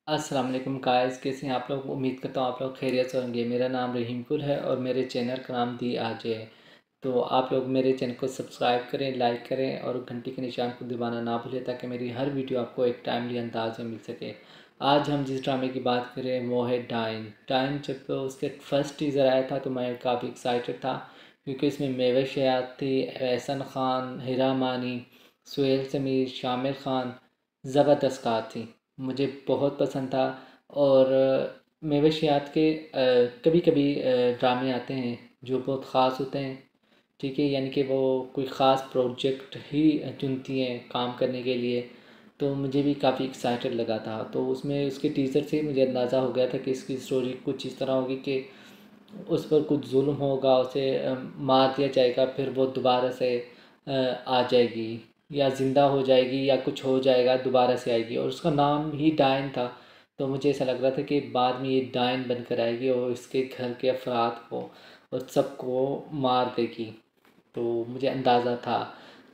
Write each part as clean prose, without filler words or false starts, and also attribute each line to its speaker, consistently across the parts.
Speaker 1: अस्सलाम वालेकुम गाइस, कैसे हैं आप लोग। उम्मीद करता हूँ आप लोग खैरियत से होंगे। मेरा नाम रहीमपुर है और मेरे चैनल का नाम दी आरजे है। तो आप लोग मेरे चैनल को सब्सक्राइब करें, लाइक करें और घंटी के निशान को दबाना ना भूलें ताकि मेरी हर वीडियो आपको एक टाइमली अंदाज में मिल सके। आज हम जिस ड्रामे की बात करें वो है डाइन। डाइन जब उसके फर्स्ट टीज़र आया था तो मैं काफ़ी एक्साइटेड था क्योंकि इसमें मेवश हयात थी, एहसन खान, हिरा मानी, सुहेल समीर, शामिर खान, ज़बरदस्त कार थी। मुझे बहुत पसंद था। और मेवशियात के कभी कभी ड्रामे आते हैं जो बहुत ख़ास होते हैं। ठीक है, यानी कि वो कोई ख़ास प्रोजेक्ट ही चुनती हैं काम करने के लिए। तो मुझे भी काफ़ी एक्साइटेड लगा था। तो उसमें उसके टीज़र से मुझे अंदाज़ा हो गया था कि इसकी स्टोरी कुछ इस तरह होगी कि उस पर कुछ जुल्म होगा, उसे मार दिया जाएगा, फिर वो दोबारा से आ जाएगी या ज़िंदा हो जाएगी या कुछ हो जाएगा, दोबारा से आएगी। और उसका नाम ही डायन था। तो मुझे ऐसा लग रहा था कि बाद में ये डायन बनकर आएगी और इसके घर के अफराद को और सबको मार देगी। तो मुझे अंदाज़ा था।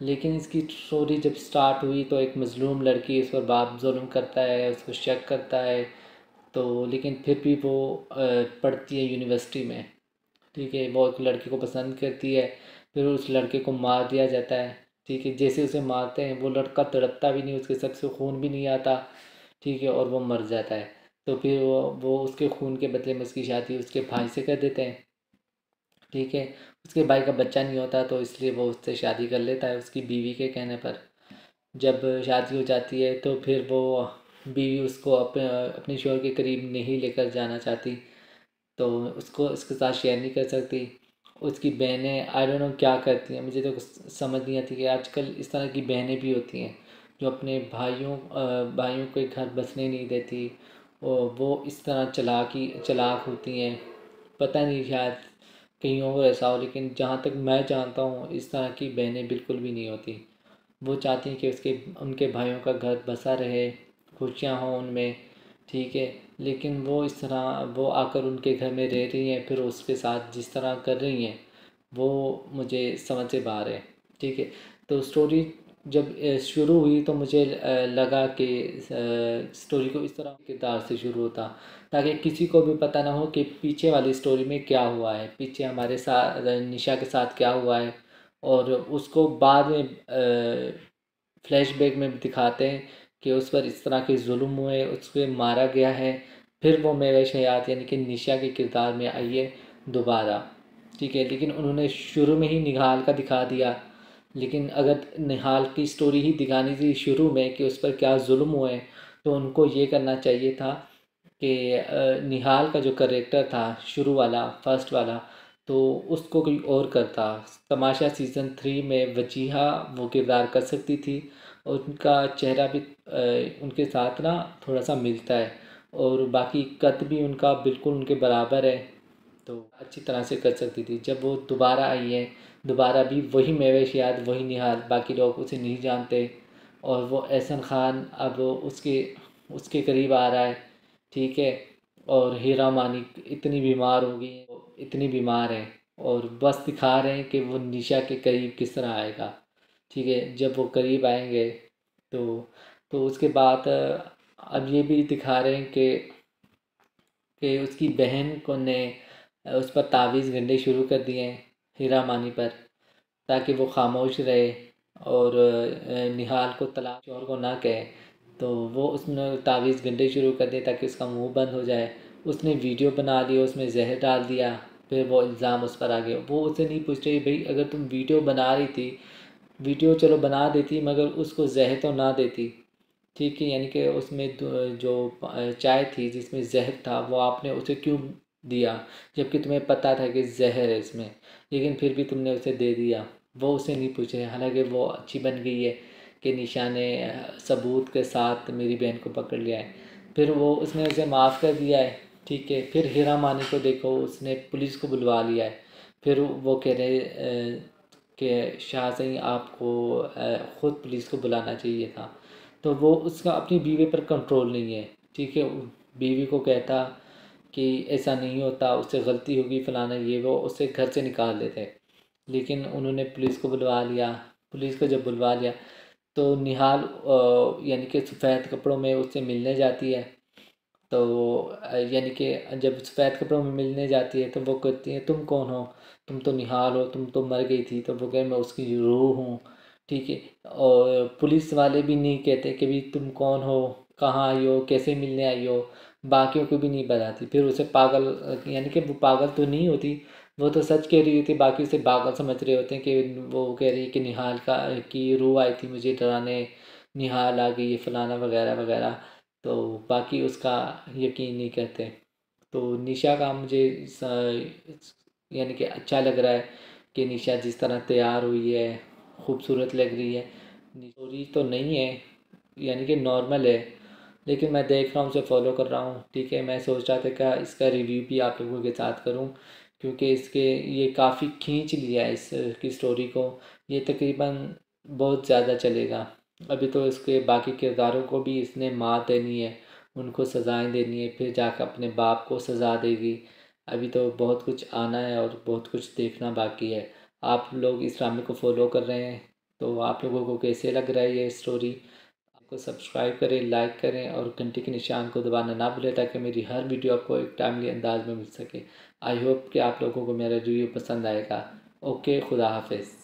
Speaker 1: लेकिन इसकी स्टोरी जब स्टार्ट हुई तो एक मज़लूम लड़की उस पर बाप जुल्म करता है, उसको शक करता है। तो लेकिन फिर भी वो पढ़ती है यूनिवर्सिटी में। ठीक है, वो एक लड़के को पसंद करती है। फिर उस लड़के को मार दिया जाता है। ठीक है, जैसे उसे मारते हैं वो लड़का तड़पता भी नहीं, उसके सर से खून भी नहीं आता। ठीक है, और वो मर जाता है। तो फिर वो उसके खून के बदले में उसकी शादी उसके भाई से कर देते हैं। ठीक है, उसके भाई का बच्चा नहीं होता तो इसलिए वो उससे शादी कर लेता है उसकी बीवी के कहने पर। जब शादी हो जाती है तो फिर वो बीवी उसको अपने शोहर के करीब नहीं लेकर जाना चाहती। तो उसको इसके साथ शेयर नहीं कर सकती। उसकी बहनें आई डोंट नो क्या करती हैं, मुझे तो कुछ समझ नहीं आती कि आजकल इस तरह की बहनें भी होती हैं जो अपने भाइयों के घर बसने नहीं देती। और वो इस तरह चालाक होती हैं। पता नहीं, शायद कहीं और ऐसा हो, लेकिन जहाँ तक मैं जानता हूँ इस तरह की बहनें बिल्कुल भी नहीं होती। वो चाहती हैं कि उसके उनके भाइयों का घर बसा रहे, खुशियाँ हों उनमें। ठीक है, लेकिन वो इस तरह वो आकर उनके घर में रह रही हैं, फिर उसके साथ जिस तरह कर रही हैं वो मुझे समझ से बाहर है। ठीक है, तो स्टोरी जब शुरू हुई तो मुझे लगा कि स्टोरी को इस तरह किरदार से शुरू होता ताकि किसी को भी पता ना हो कि पीछे वाली स्टोरी में क्या हुआ है, पीछे हमारे साथ निशा के साथ क्या हुआ है। और उसको बाद में फ्लैशबैक में दिखाते हैं कि उस पर इस तरह के जुल्म हुए, उसको मारा गया है। फिर वो मेवेश हयात यानी कि निशा के किरदार में आई है दोबारा। ठीक है, लेकिन उन्होंने शुरू में ही निहाल का दिखा दिया। लेकिन अगर निहाल की स्टोरी ही दिखानी थी शुरू में कि उस पर क्या जुल्म हुए तो उनको ये करना चाहिए था कि निहाल का जो करेक्टर था शुरू वाला फर्स्ट वाला, तो उसको कोई और करता। तमाशा सीज़न 3 में वजीहा वो किरदार कर सकती थी और उनका चेहरा भी उनके साथ ना थोड़ा सा मिलता है। और बाकी कद भी उनका बिल्कुल उनके बराबर है। तो अच्छी तरह से कर सकती थी। जब वो दोबारा आई है, दोबारा भी वही मेवेश याद, वही निहाल, बाकी लोग उसे नहीं जानते। और वो एहसन खान अब उसके उसके करीब आ रहा है। ठीक है, और हीरा मानी इतनी बीमार हो गई है, वो इतनी बीमार है और बस दिखा रहे हैं कि वो निशा के करीब किस तरह आएगा। ठीक है, जब वो करीब आएंगे तो उसके बाद अब ये भी दिखा रहे हैं कि उसकी बहन को ने उस पर तावीज़ गंढे शुरू कर दिए हैं हीरा मानी पर, ताकि वो खामोश रहे और निहाल को तलाक शोहर को ना कहे। तो वो उसने तावीज़ गंढे शुरू कर दिए ताकि उसका मुंह बंद हो जाए। उसने वीडियो बना ली, उसमें जहर डाल दिया। फिर वो इल्ज़ाम उस पर आ गया। वो उससे नहीं पूछ रही भाई, अगर तुम वीडियो बना रही थी, वीडियो चलो बना देती मगर उसको जहर तो ना देती। ठीक है, यानी कि उसमें जो चाय थी जिसमें जहर था वो आपने उसे क्यों दिया, जबकि तुम्हें पता था कि जहर है इसमें, लेकिन फिर भी तुमने उसे दे दिया। वो उसे नहीं पूछ रहे। हालांकि वो अच्छी बन गई है कि निशा ने सबूत के साथ मेरी बहन को पकड़ लिया है। फिर वो उसने उसे माफ़ कर दिया है। ठीक है, फिर हीरा मानी को देखो, उसने पुलिस को बुलवा लिया है। फिर वो कह रहे कि शाहज़हीं आपको ख़ुद पुलिस को बुलाना चाहिए था। तो वो उसका अपनी बीवी पर कंट्रोल नहीं है। ठीक है, बीवी को कहता कि ऐसा नहीं होता, उससे गलती होगी फलाना ये वो, उससे घर से निकाल देते। लेकिन उन्होंने पुलिस को बुलवा लिया। पुलिस को जब बुलवा लिया तो निहाल यानी कि सफ़ेद कपड़ों में उससे मिलने जाती है। तो यानी कि जब सफ़ेद कपड़ों में मिलने जाती है तो वो कहती है तुम कौन हो, तुम तो निहाल हो, तुम तो मर गई थी। तो वो कहे मैं उसकी रूह हूँ। ठीक है। और पुलिस वाले भी नहीं कहते कि भी तुम कौन हो, कहाँ आई हो, कैसे मिलने आई हो, बाकियों को भी नहीं बताती। फिर उसे पागल, यानी कि वो पागल तो नहीं होती, वो तो सच कह रही होती, बाकी उसे पागल समझ रहे होते हैं कि वो कह रही है कि निहाल का की रूह आई थी मुझे डराने, निहाल आ गई, ये फलाना वगैरह वगैरह। तो बाकी उसका यकीन नहीं करते। तो निशा का मुझे यानी कि अच्छा लग रहा है कि निशा जिस तरह तैयार हुई है, खूबसूरत लग रही है। स्टोरी तो नहीं है, यानी कि नॉर्मल है, लेकिन मैं देख रहा हूँ, उसे फॉलो कर रहा हूँ। ठीक है, मैं सोच रहा था कि इसका रिव्यू भी आप लोगों के साथ करूँ, क्योंकि इसके ये काफ़ी खींच लिया है इसकी स्टोरी को। ये तकरीबन बहुत ज़्यादा चलेगा। अभी तो इसके बाकी किरदारों को भी इसने मात देनी है, उनको सज़ाएं देनी है, फिर जाकर अपने बाप को सज़ा देगी। अभी तो बहुत कुछ आना है और बहुत कुछ देखना बाकी है। आप लोग इस ड्रामे को फॉलो कर रहे हैं, तो आप लोगों को कैसे लग रहा है ये स्टोरी? आपको सब्सक्राइब करें, लाइक करें और घंटी के निशान को दबाना ना भूलें, ताकि मेरी हर वीडियो आपको एक टाइमली अंदाज में मिल सके। आई होप कि आप लोगों को मेरा रिव्यू पसंद आएगा। ओके, खुदा हाफिज़।